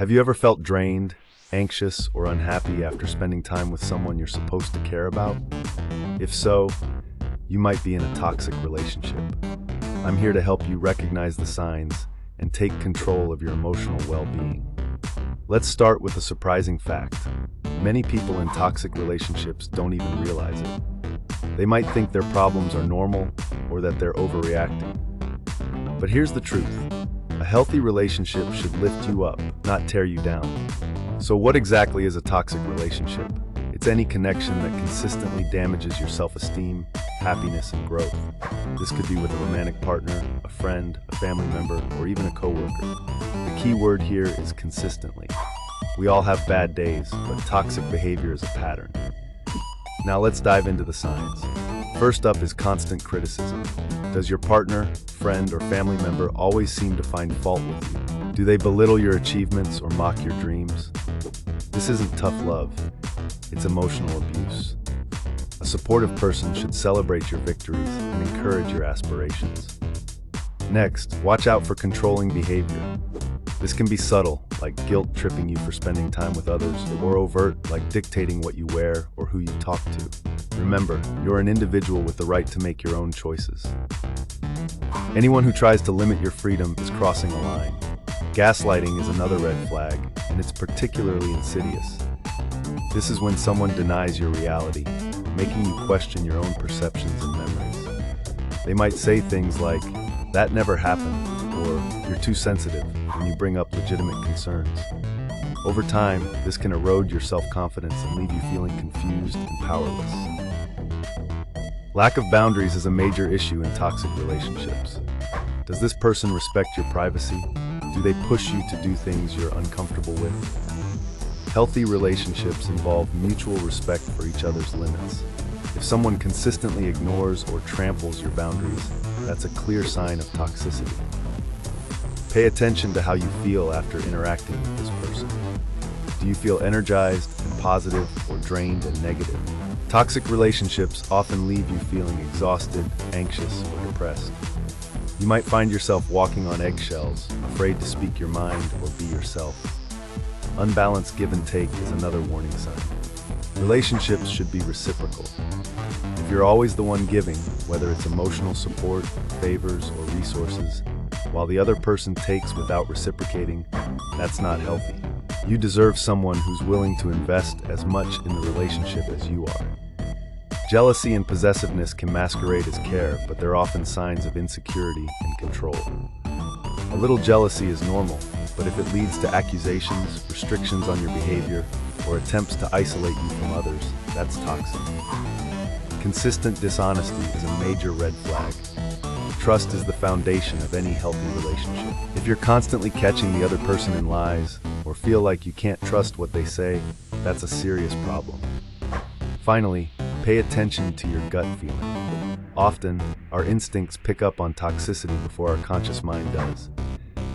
Have you ever felt drained, anxious, or unhappy after spending time with someone you're supposed to care about? If so, you might be in a toxic relationship. I'm here to help you recognize the signs and take control of your emotional well-being. Let's start with a surprising fact. Many people in toxic relationships don't even realize it. They might think their problems are normal or that they're overreacting. But here's the truth. A healthy relationship should lift you up, not tear you down. So what exactly is a toxic relationship? It's any connection that consistently damages your self-esteem, happiness, and growth. This could be with a romantic partner, a friend, a family member, or even a coworker. The key word here is consistently. We all have bad days, but toxic behavior is a pattern. Now let's dive into the signs. First up is constant criticism. Does your partner, friend, or family member always seem to find fault with you? Do they belittle your achievements or mock your dreams? This isn't tough love, it's emotional abuse. A supportive person should celebrate your victories and encourage your aspirations. Next, watch out for controlling behavior. This can be subtle, like guilt tripping you for spending time with others, or overt, like dictating what you wear or who you talk to. Remember, you're an individual with the right to make your own choices. Anyone who tries to limit your freedom is crossing a line. Gaslighting is another red flag, and it's particularly insidious. This is when someone denies your reality, making you question your own perceptions and memories. They might say things like, "That never happened," or "You're too sensitive," when you bring up legitimate concerns. Over time, this can erode your self-confidence and leave you feeling confused and powerless. Lack of boundaries is a major issue in toxic relationships. Does this person respect your privacy? Do they push you to do things you're uncomfortable with? Healthy relationships involve mutual respect for each other's limits. If someone consistently ignores or tramples your boundaries, that's a clear sign of toxicity. Pay attention to how you feel after interacting with this person. Do you feel energized and positive, or drained and negative? Toxic relationships often leave you feeling exhausted, anxious, or depressed. You might find yourself walking on eggshells, afraid to speak your mind or be yourself. Unbalanced give and take is another warning sign. Relationships should be reciprocal. If you're always the one giving, whether it's emotional support, favors, or resources, while the other person takes without reciprocating, that's not healthy. You deserve someone who's willing to invest as much in the relationship as you are. Jealousy and possessiveness can masquerade as care, but they're often signs of insecurity and control. A little jealousy is normal, but if it leads to accusations, restrictions on your behavior, or attempts to isolate you from others, that's toxic. Consistent dishonesty is a major red flag. Trust is the foundation of any healthy relationship. If you're constantly catching the other person in lies, or feel like you can't trust what they say, that's a serious problem. Finally, pay attention to your gut feeling. Often, our instincts pick up on toxicity before our conscious mind does.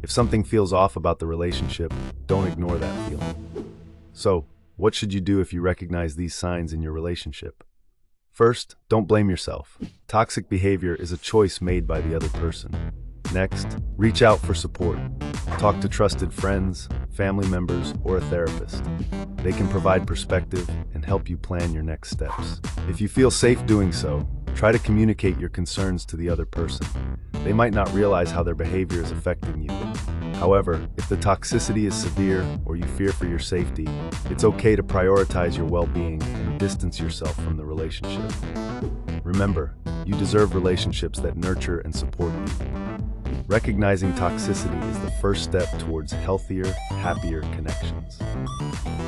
If something feels off about the relationship, don't ignore that feeling. So, what should you do if you recognize these signs in your relationship? First, don't blame yourself. Toxic behavior is a choice made by the other person. Next, reach out for support. Talk to trusted friends, family members, or a therapist. They can provide perspective and help you plan your next steps. If you feel safe doing so, try to communicate your concerns to the other person. They might not realize how their behavior is affecting you. However, if the toxicity is severe or you fear for your safety, it's okay to prioritize your well-being and distance yourself from the relationship. Remember, you deserve relationships that nurture and support you. Recognizing toxicity is the first step towards healthier, happier connections.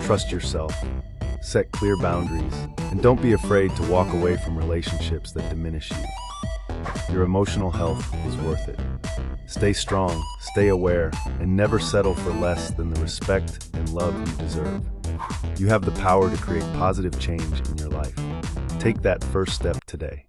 Trust yourself, set clear boundaries, and don't be afraid to walk away from relationships that diminish you. Your emotional health is worth it. Stay strong, stay aware, and never settle for less than the respect and love you deserve. You have the power to create positive change in your life. Take that first step today.